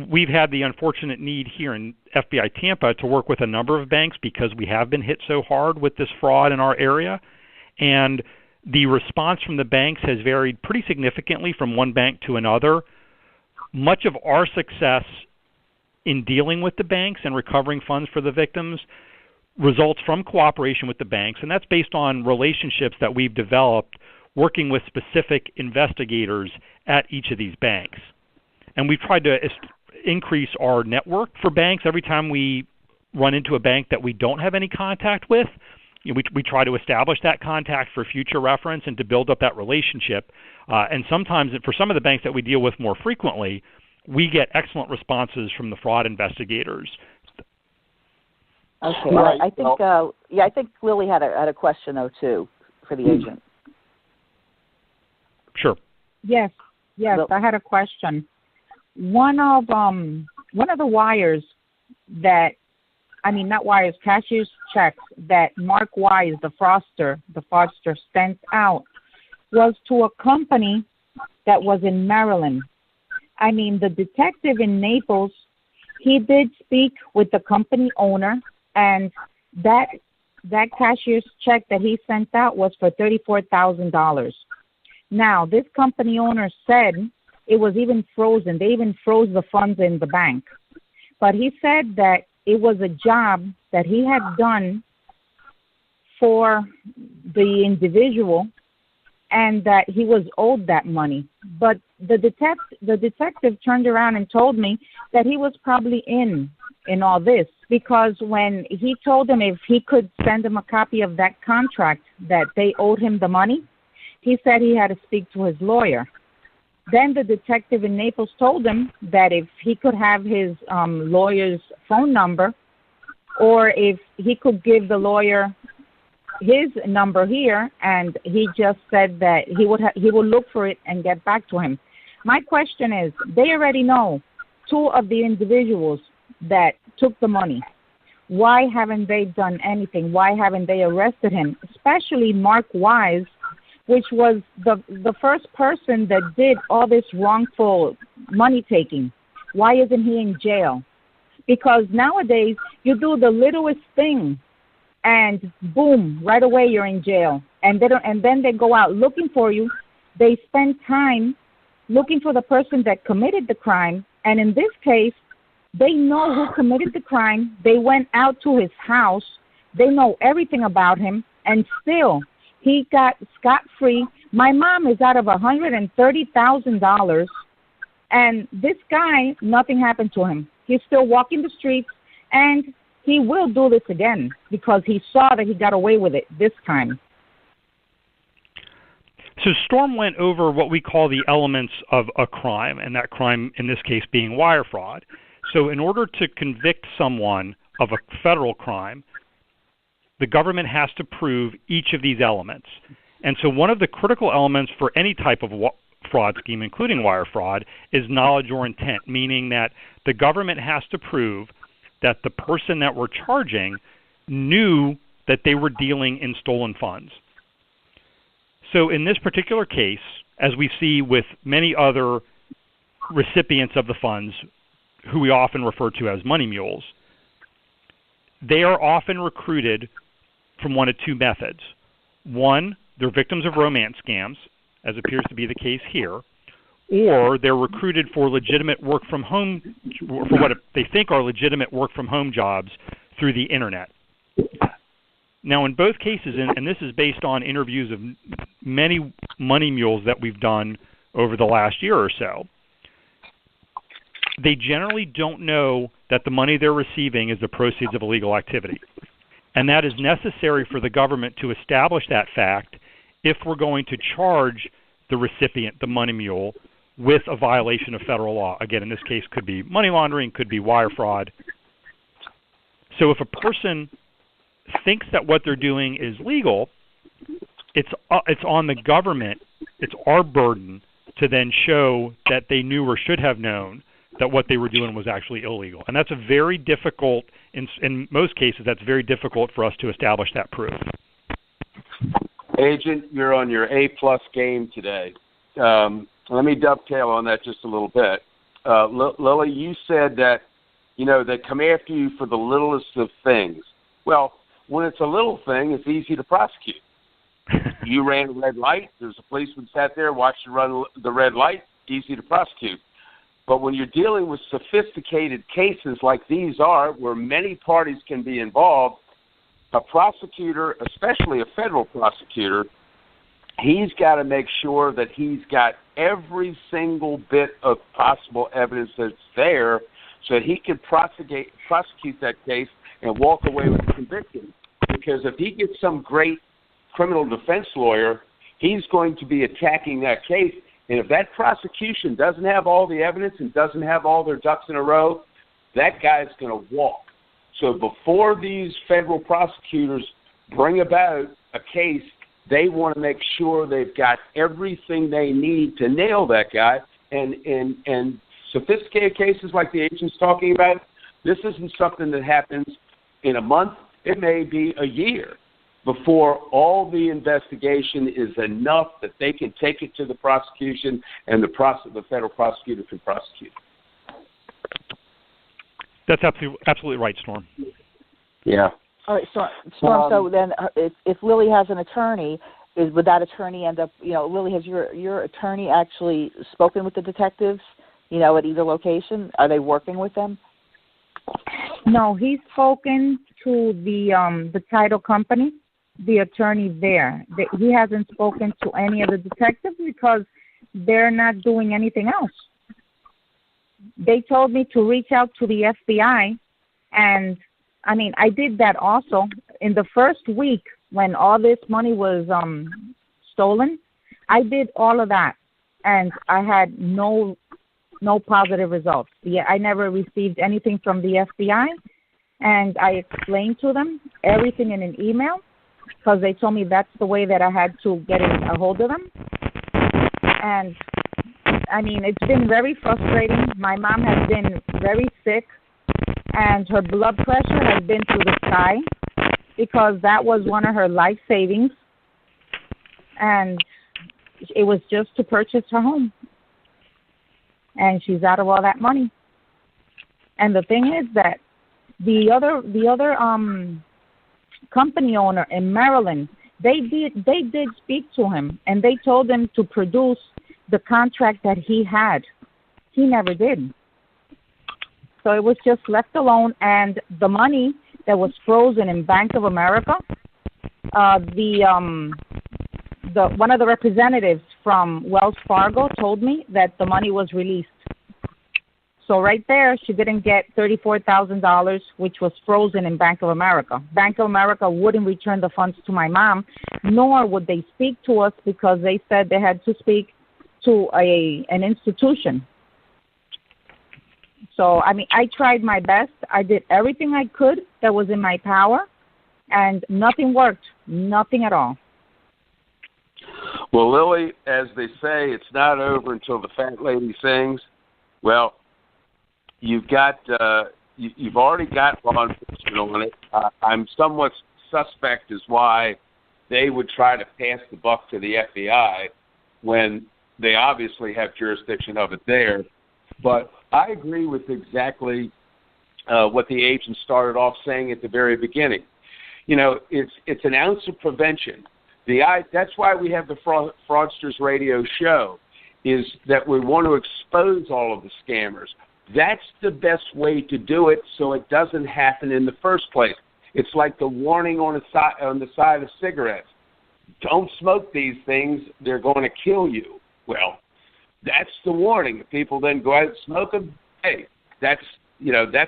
S5: we've had the unfortunate need here in FBI Tampa to work with a number of banks because we have been hit so hard with this fraud in our area. And the response from the banks has varied pretty significantly from one bank to another. Much of our success in dealing with the banks and recovering funds for the victims results from cooperation with the banks, and that's based on relationships that we've developed working with specific investigators at each of these banks. And we've tried to increase our network for banks. Every time we run into a bank that we don't have any contact with, we try to establish that contact for future reference and to build up that relationship. And sometimes, for some of the banks that we deal with more frequently, we get excellent responses from the fraud investigators.
S2: Okay,
S3: Right.
S2: I think Lily had a question though too for the agent.
S5: Sure.
S4: Yes, I had a question. One of the wires cashier's checks that Mark Wise, the fraudster sent out was to a company that was in Maryland. I mean, the detective in Naples, he did speak with the company owner, and that cashier's check that he sent out was for $34,000. Now, this company owner said it was even frozen. They even froze the funds in the bank. But he said that it was a job that he had done for the individual and that he was owed that money. But the detective turned around and told me that he was probably in all this, because when he told him if he could send him a copy of that contract that they owed him the money, he said he had to speak to his lawyer. Then the detective in Naples told him that if he could have his lawyer's phone number, or if he could give the lawyer his number here, and he just said that he would look for it and get back to him. My question is, they already know two of the individuals that took the money. Why haven't they done anything? Why haven't they arrested him? Especially Mark Wise, which was the first person that did all this wrongful money taking. Why isn't he in jail? Because nowadays you do the littlest thing and boom, right away you're in jail. And then they go out looking for you. They spend time looking for the person that committed the crime, and in this case, they know who committed the crime. They went out to his house. They know everything about him, and still he got scot-free. My mom is out of $130,000, and this guy, nothing happened to him. He's still walking the streets, and he will do this again because he saw that he got away with it this time.
S5: So Storm went over what we call the elements of a crime, and that crime in this case being wire fraud. So in order to convict someone of a federal crime, the government has to prove each of these elements. And so one of the critical elements for any type of fraud scheme, including wire fraud, is knowledge or intent, meaning that the government has to prove that the person that we're charging knew that they were dealing in stolen funds. So in this particular case, as we see with many other recipients of the funds, who we often refer to as money mules, they are often recruited from one of two methods. One, they're victims of romance scams, as appears to be the case here, or they're recruited for legitimate work from home, for what they think are legitimate work from home jobs through the internet. Now, in both cases, and this is based on interviews of many money mules that we've done over the last year or so, they generally don't know that the money they're receiving is the proceeds of illegal activity. And that is necessary for the government to establish that fact if we're going to charge the recipient, the money mule, with a violation of federal law. Again, in this case, could be money laundering, could be wire fraud. So if a person thinks that what they're doing is legal, it's on the government, it's our burden to then show that they knew or should have known that what they were doing was actually illegal. And that's a very difficult, in most cases, that's very difficult for us to establish that proof.
S3: Agent, you're on your A-plus game today. Let me dovetail on that just a little bit. Lily, you said that, they come after you for the littlest of things. Well, when it's a little thing, it's easy to prosecute. You ran a red light. There's a policeman sat there, watched you run the red light. Easy to prosecute. But when you're dealing with sophisticated cases like these are, where many parties can be involved, a prosecutor, especially a federal prosecutor, he's got to make sure that he's got every single bit of possible evidence that's there so that he can prosecute that case and walk away with a conviction. Because if he gets some great criminal defense lawyer, he's going to be attacking that case. And if that prosecution doesn't have all the evidence and doesn't have all their ducks in a row, that guy's going to walk. So before these federal prosecutors bring about a case, they want to make sure they've got everything they need to nail that guy. And sophisticated cases like the agent's talking about, this isn't something that happens in a month. It may be a year before all the investigation is enough that they can take it to the prosecution and the federal prosecutor can prosecute.
S5: That's absolutely right, Storm.
S3: Yeah.
S2: All right, Storm. So then, if Lily has an attorney, would that attorney end up? Lily, has your attorney actually spoken with the detectives? At either location, are they working with them?
S4: No, he's spoken to the title company, the attorney there. He hasn't spoken to any of the detectives because they're not doing anything else. They told me to reach out to the FBI, and I did that also. In the first week when all this money was stolen, I did all of that, and I had no positive results. Yeah, I never received anything from the FBI, and I explained to them everything in an email because they told me that's the way that I had to get a hold of them. And, it's been very frustrating. My mom has been very sick, and her blood pressure has been through the sky because that was one of her life savings, and it was just to purchase her home. And she's out of all that money. And the thing is that the other company owner in Maryland, they did speak to him, and they told him to produce the contract that he had. He never did. So it was just left alone, and the money that was frozen in Bank of America, one of the representatives from Wells Fargo told me that the money was released. So right there, she didn't get $34,000, which was frozen in Bank of America. Bank of America wouldn't return the funds to my mom, nor would they speak to us because they said they had to speak to an institution. So, I tried my best. I did everything I could that was in my power, and nothing worked, nothing at all.
S3: Well, Lily, as they say, it's not over until the fat lady sings. Well, you've already got law enforcement on it. I'm somewhat suspect as why they would try to pass the buck to the FBI when they obviously have jurisdiction of it there. But I agree with exactly what the agent started off saying at the very beginning. It's an ounce of prevention. That's why we have the Fraudsters radio show, is that we want to expose all of the scammers. That's the best way to do it so it doesn't happen in the first place. It's like the warning on the side of cigarettes. Don't smoke these things, they're going to kill you. Well, that's the warning. If people then go out and smoke them, hey, that's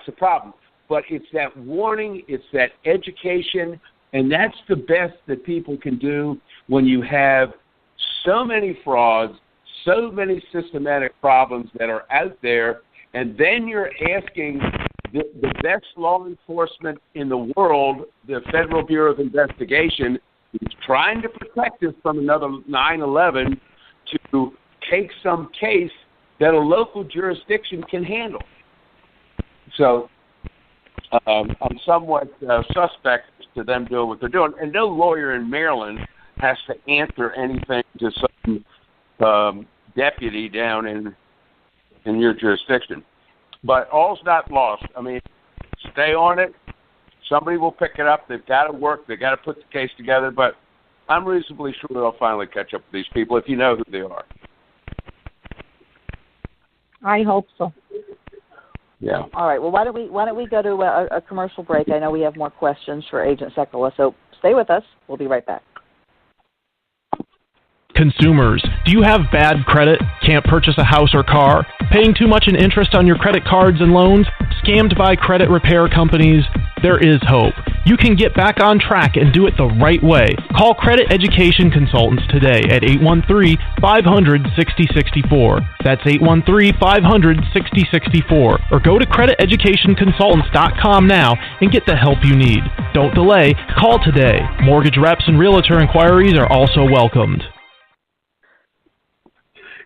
S3: a problem. But it's that warning, it's that education, and that's the best that people can do when you have so many frauds, so many systematic problems that are out there, and then you're asking the best law enforcement in the world, the Federal Bureau of Investigation, who's trying to protect us from another 9/11, to take some case that a local jurisdiction can handle. So I'm somewhat suspect to them doing what they're doing. And no lawyer in Maryland has to answer anything to some deputy down in in your jurisdiction. But all's not lost. I mean, stay on it. Somebody will pick it up. They've got to work. They've got to put the case together. But I'm reasonably sure they'll finally catch up with these people if you know who they are.
S4: I hope so.
S3: Yeah.
S2: All right. Well, why don't we go to a commercial break? I know we have more questions for Agent Sekulow, so stay with us. We'll be right back.
S6: Consumers, do you have bad credit? Can't purchase a house or car? Paying too much in interest on your credit cards and loans? Scammed by credit repair companies? There is hope. You can get back on track and do it the right way. Call Credit Education Consultants today at 813-500-6064. That's 813-500-6064. Or go to crediteducationconsultants.com now and get the help you need. Don't delay. Call today. Mortgage reps and realtor inquiries are also welcomed.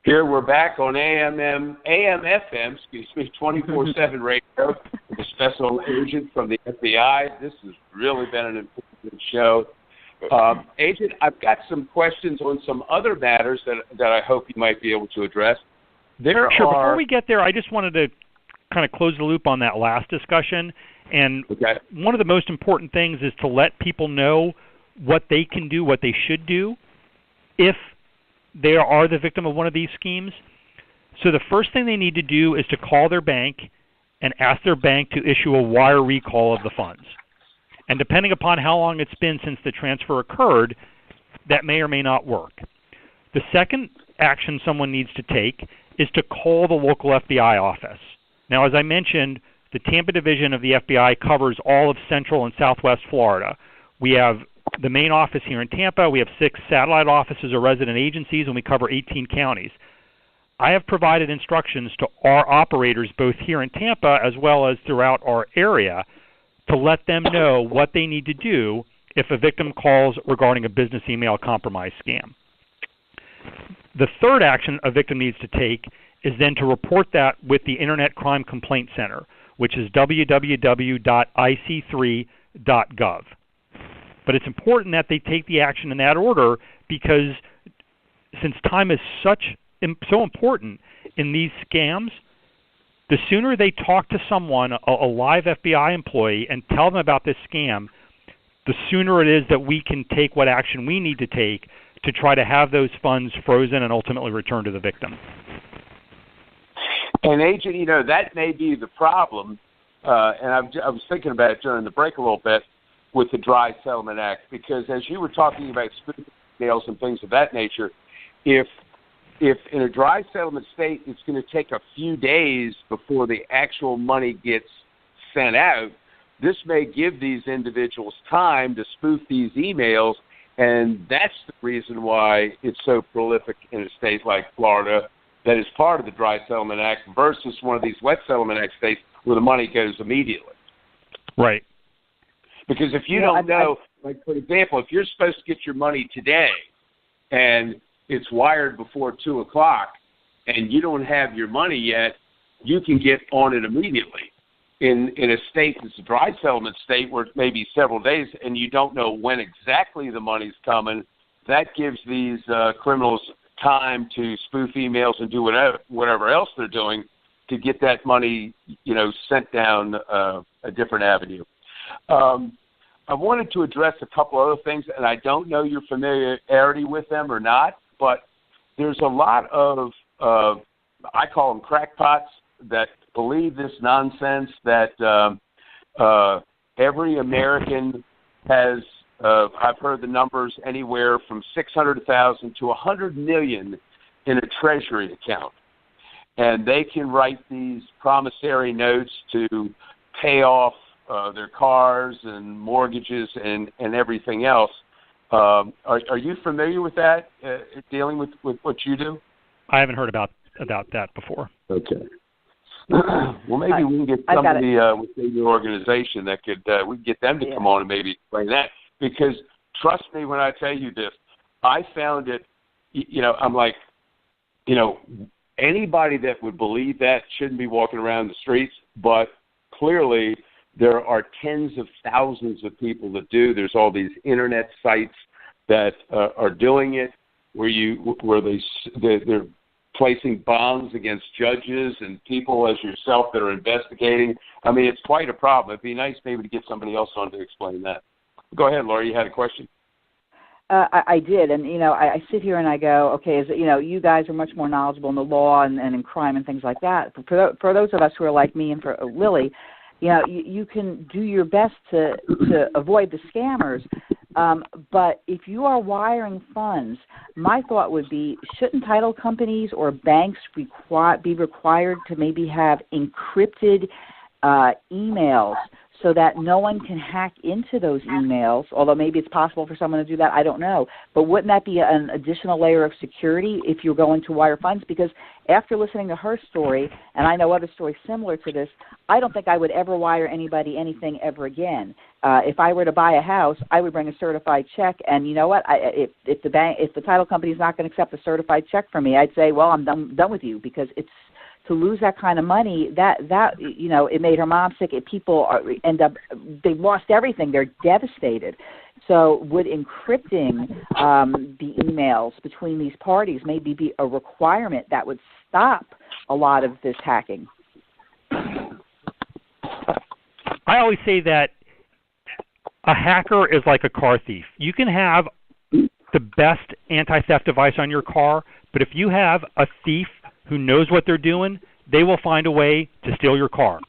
S3: Here we're back on AM/FM, 24/7 radio with a special agent from the FBI. This has really been an important show. Agent, I've got some questions on some other matters that I hope you might be able to address.
S5: Before we get there, I just wanted to kind of close the loop on that last discussion. And one of the most important things is to let people know what they can do, what they should do, if they are the victim of one of these schemes. So the first thing they need to do is to call their bank and ask their bank to issue a wire recall of the funds. And depending upon how long it's been since the transfer occurred, that may or may not work. The second action someone needs to take is to call the local FBI office. Now, as I mentioned, the Tampa division of the FBI covers all of Central and Southwest Florida. We have the main office here in Tampa. We have 6 satellite offices or resident agencies, and we cover 18 counties. I have provided instructions to our operators both here in Tampa as well as throughout our area to let them know what they need to do if a victim calls regarding a business email compromise scam. The third action a victim needs to take is then to report that with the Internet Crime Complaint Center, which is www.ic3.gov. But it's important that they take the action in that order because since time is so important in these scams, the sooner they talk to someone, a live FBI employee, and tell them about this scam, the sooner it is that we can take what action we need to take to try to have those funds frozen and ultimately returned to the victim.
S3: And Agent, that may be the problem, and I was thinking about it during the break a little bit, with the Dry Settlement Act, because as you were talking about spoofing emails and things of that nature, if in a dry settlement state it's going to take a few days before the actual money gets sent out, this may give these individuals time to spoof these emails, and that's the reason why it's so prolific in a state like Florida that is part of the Dry Settlement Act versus one of these Wet Settlement Act states where the money goes immediately.
S5: Right.
S3: Because if you don't know, like, for example, if you're supposed to get your money today and it's wired before 2 o'clock and you don't have your money yet, you can get on it immediately. In a state that's a dry settlement state where it may be several days and you don't know when exactly the money's coming, that gives these criminals time to spoof emails and do whatever else they're doing to get that money, sent down a different avenue. I wanted to address a couple other things, and I don't know your familiarity with them or not, but there's a lot of, I call them crackpots, that believe this nonsense that every American has, I've heard the numbers anywhere from 600,000 to 100 million in a treasury account. And they can write these promissory notes to pay off their cars and mortgages and everything else. Are you familiar with that, dealing with what you do?
S5: I haven't heard about that before.
S3: Okay. Well, maybe we can get somebody within your organization that could, we can get them to come on and maybe explain that. Because trust me when I tell you this, I found it, I'm like, anybody that would believe that shouldn't be walking around the streets, but clearly there are tens of thousands of people that do. There's all these internet sites that are doing it, where they're placing bonds against judges and people as yourself that are investigating. I mean, it's quite a problem. It'd be nice maybe to get somebody else on to explain that. Go ahead, Laurie. You had a question?
S2: I did, and I sit here and I go, okay, you guys are much more knowledgeable in the law and in crime and things like that. For those of us who are like me and for Lily, you can do your best to avoid the scammers. But if you are wiring funds, my thought would be, shouldn't title companies or banks be required to maybe have encrypted emails so that no one can hack into those emails, although maybe it's possible for someone to do that, I don't know. But wouldn't that be an additional layer of security if you're going to wire funds? Because after listening to her story, and I know other stories similar to this, I don't think I would ever wire anybody anything ever again. If I were to buy a house, I would bring a certified check, and you know what? If the title company is not going to accept a certified check from me, I'd say, well, I'm done with you, because it's to lose that kind of money. That it made her mom sick. People they've lost everything. They're devastated. So would encrypting the emails between these parties maybe be a requirement that would stop a lot of this hacking?
S5: I always say that a hacker is like a car thief. You can have the best anti-theft device on your car, but if you have a thief who knows what they're doing, they will find a way to steal your car.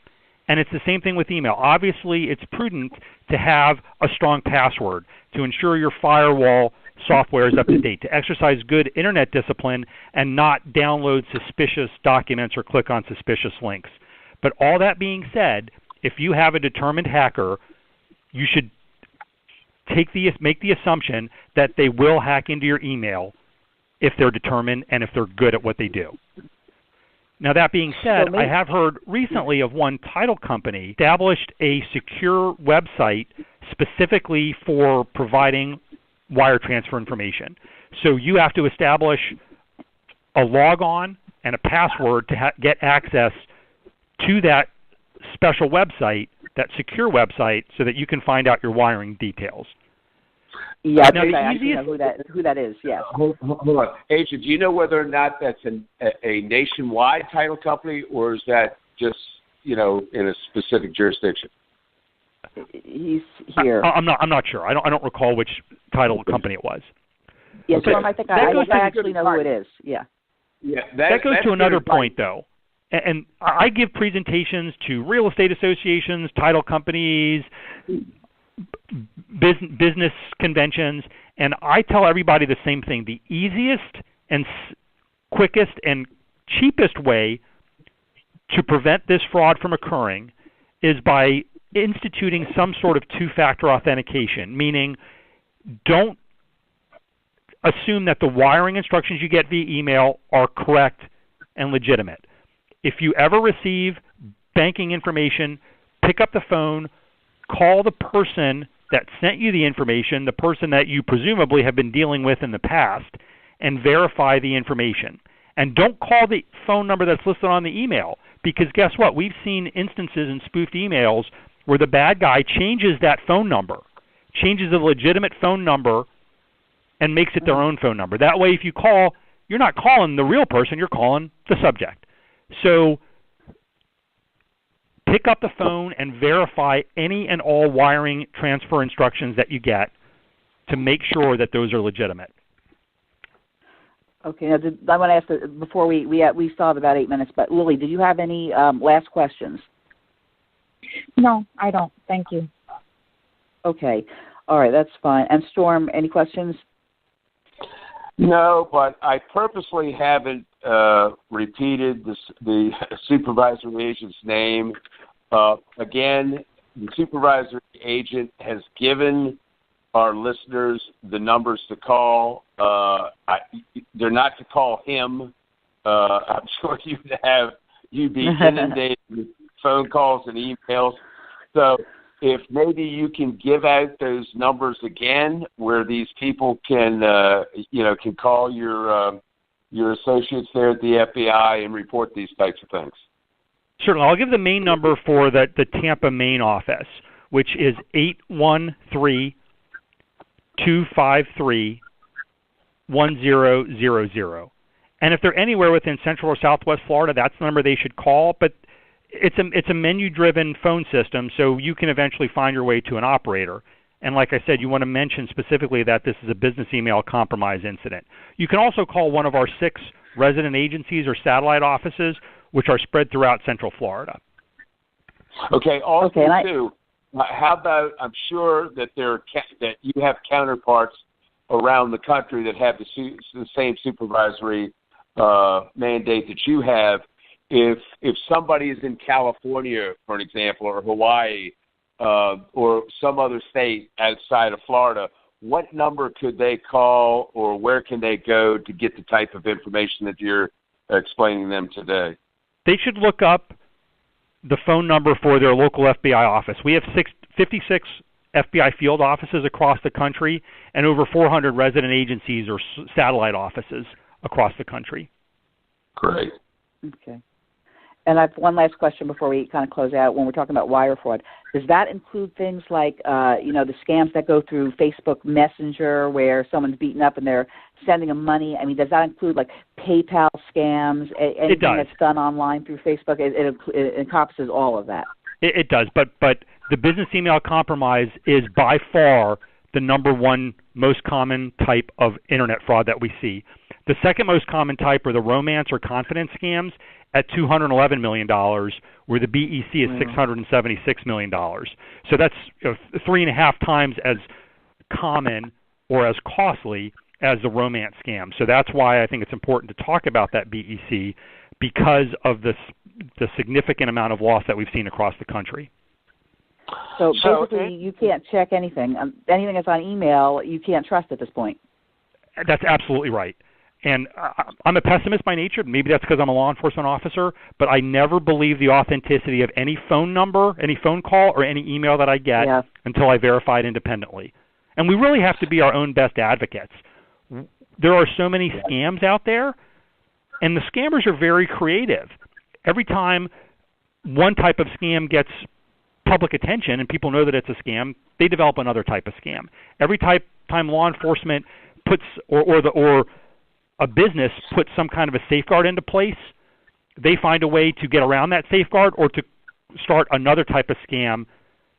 S5: And it's the same thing with email. Obviously, it's prudent to have a strong password to ensure your firewall software is up to date, to exercise good internet discipline and not download suspicious documents or click on suspicious links. But all that being said, if you have a determined hacker, you should make the assumption that they will hack into your email if they're determined and if they're good at what they do. Now, that being said, I have heard recently of one title company established a secure website specifically for providing wire transfer information. So you have to establish a logon and a password to get access to that special website, that secure website, so that you can find out your wiring details.
S2: Yeah, now, I actually know who that is, yes.
S3: Hold on. Agent, do you know whether or not that's a nationwide title company, or is that just, in a specific jurisdiction?
S2: He's here.
S5: I'm not sure. I don't recall which title company it was.
S2: Yeah, okay. I think I actually know who it is, yeah.
S3: Yeah,
S5: that goes to another point, though. And I give presentations to real estate associations, title companies, business conventions, and I tell everybody the same thing. The easiest and quickest and cheapest way to prevent this fraud from occurring is by instituting some sort of two-factor authentication, meaning don't assume that the wiring instructions you get via email are correct and legitimate. If you ever receive banking information, pick up the phone, call the person that sent you the information, the person that you presumably have been dealing with in the past, and verify the information. And don't call the phone number that's listed on the email, because guess what? We've seen instances in spoofed emails where the bad guy changes that phone number, changes a legitimate phone number, and makes it their own phone number. That way, if you call, you're not calling the real person, you're calling the subject. So pick up the phone and verify any and all wiring transfer instructions that you get to make sure that those are legitimate.
S2: Okay. Now, I want to ask before we still have about 8 minutes, but Lily, did you have any last questions?
S4: No, I don't. Thank you.
S2: Okay. All right. That's fine. And Storm, any questions?
S3: No, but I purposely haven't repeated the supervisory agent's name. Again, the supervisory agent has given our listeners the numbers to call. They're not to call him. I'm sure you'd be inundated with phone calls and emails. So if maybe you can give out those numbers again, where these people can call your associates there at the FBI and report these types of things.
S5: Certainly. I'll give the main number for the Tampa main office, which is 813-253-1000. And if they're anywhere within Central or Southwest Florida, that's the number they should call. But it's a menu-driven phone system, so you can eventually find your way to an operator. And like I said, you want to mention specifically that this is a business email compromise incident. You can also call one of our 6 resident agencies or satellite offices, which are spread throughout Central Florida.
S3: Okay. Also, too, how about? I'm sure that that you have counterparts around the country that have the same supervisory mandate that you have. If somebody is in California, for an example, or Hawaii, or some other state outside of Florida, what number could they call, or where can they go to get the type of information that you're explaining them today?
S5: They should look up the phone number for their local FBI office. We have 56 FBI field offices across the country and over 400 resident agencies or satellite offices across the country.
S3: Great.
S2: Okay. And I have one last question before we kind of close out. When we're talking about wire fraud, does that include things like, the scams that go through Facebook Messenger where someone's beaten up and they're sending them money? I mean, does that include like PayPal scams, anything that's done online through Facebook? It encompasses all of that.
S5: It does, but the business email compromise is by far the number one most common type of Internet fraud that we see. The second most common type are the romance or confidence scams at $211 million, where the BEC is $676 million. So that's 3.5 times as common or as costly as the romance scam. So that's why I think it's important to talk about that BEC, because of the significant amount of loss that we've seen across the country.
S2: So basically, you can't check anything. Anything that's on email, you can't trust at this point.
S5: That's absolutely right. And I'm a pessimist by nature. Maybe that's because I'm a law enforcement officer, but I never believe the authenticity of any phone number, any phone call, or any email that I get until I verify it independently. And we really have to be our own best advocates. There are so many scams out there, and the scammers are very creative. Every time one type of scam gets public attention and people know that it's a scam, they develop another type of scam. Every time law enforcement puts or a business puts some kind of a safeguard into place, they find a way to get around that safeguard or to start another type of scam.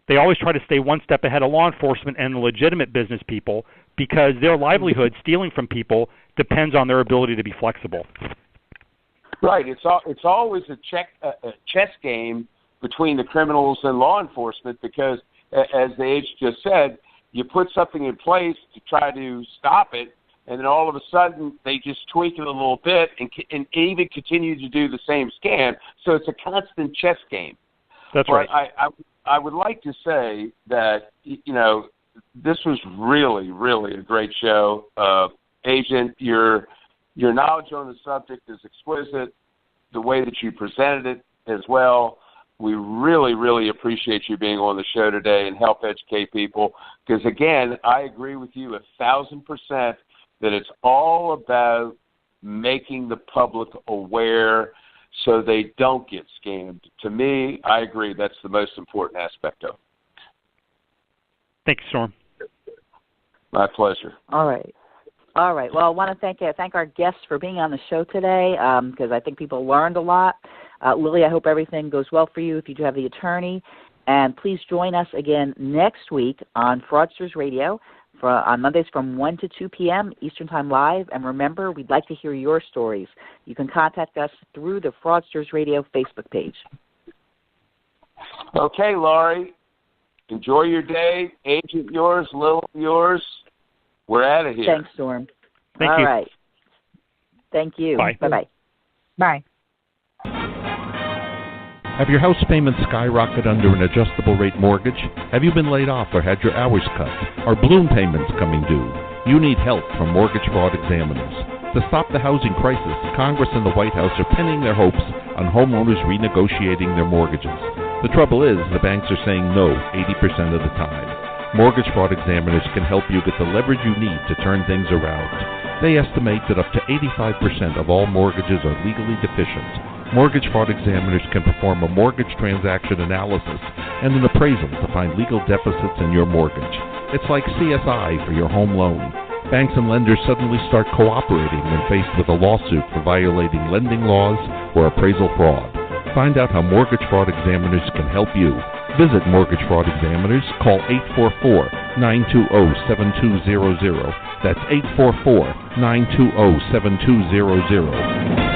S5: They always try to stay one step ahead of law enforcement and the legitimate business people, because their livelihood, stealing from people, depends on their ability to be flexible.
S3: Right. It's always a chess game between the criminals and law enforcement, because, as the agent just said, you put something in place to try to stop it, and then all of a sudden they just tweak it a little bit and even continue to do the same scam. So it's a constant chess game.
S5: That's right.
S3: I would like to say that, this was really, really a great show. Agent, your knowledge on the subject is exquisite. The way that you presented it as well. We really, really appreciate you being on the show today and help educate people. Because, again, I agree with you 1,000% that it's all about making the public aware so they don't get scammed. To me, I agree that's the most important aspect of it.
S5: Thank you, Storm.
S3: My pleasure.
S2: All right. Well, I want to thank our guests for being on the show today, because I think people learned a lot. Lily, I hope everything goes well for you if you do have the attorney. And please join us again next week on Fraudsters Radio on Mondays from 1 to 2 p.m. Eastern Time live. And remember, we'd like to hear your stories. You can contact us through the Fraudsters Radio Facebook page.
S3: Okay, Laurie. Enjoy your day. Agent yours, Lil yours. We're out of here.
S2: Thanks, Storm.
S5: Thank you.
S2: All right. Thank you.
S5: Bye.
S2: Bye-bye.
S4: Bye.
S1: Have your house payments skyrocketed under an adjustable rate mortgage? Have you been laid off or had your hours cut? Are balloon payments coming due? You need help from mortgage fraud examiners. To stop the housing crisis, Congress and the White House are pinning their hopes on homeowners renegotiating their mortgages. The trouble is, the banks are saying no 80% of the time. Mortgage fraud examiners can help you get the leverage you need to turn things around. They estimate that up to 85% of all mortgages are legally deficient. Mortgage fraud examiners can perform a mortgage transaction analysis and an appraisal to find legal deficits in your mortgage. It's like CSI for your home loan. Banks and lenders suddenly start cooperating when faced with a lawsuit for violating lending laws or appraisal fraud. Find out how mortgage fraud examiners can help you. Visit Mortgage Fraud Examiners. Call 844-920-7200. That's 844-920-7200.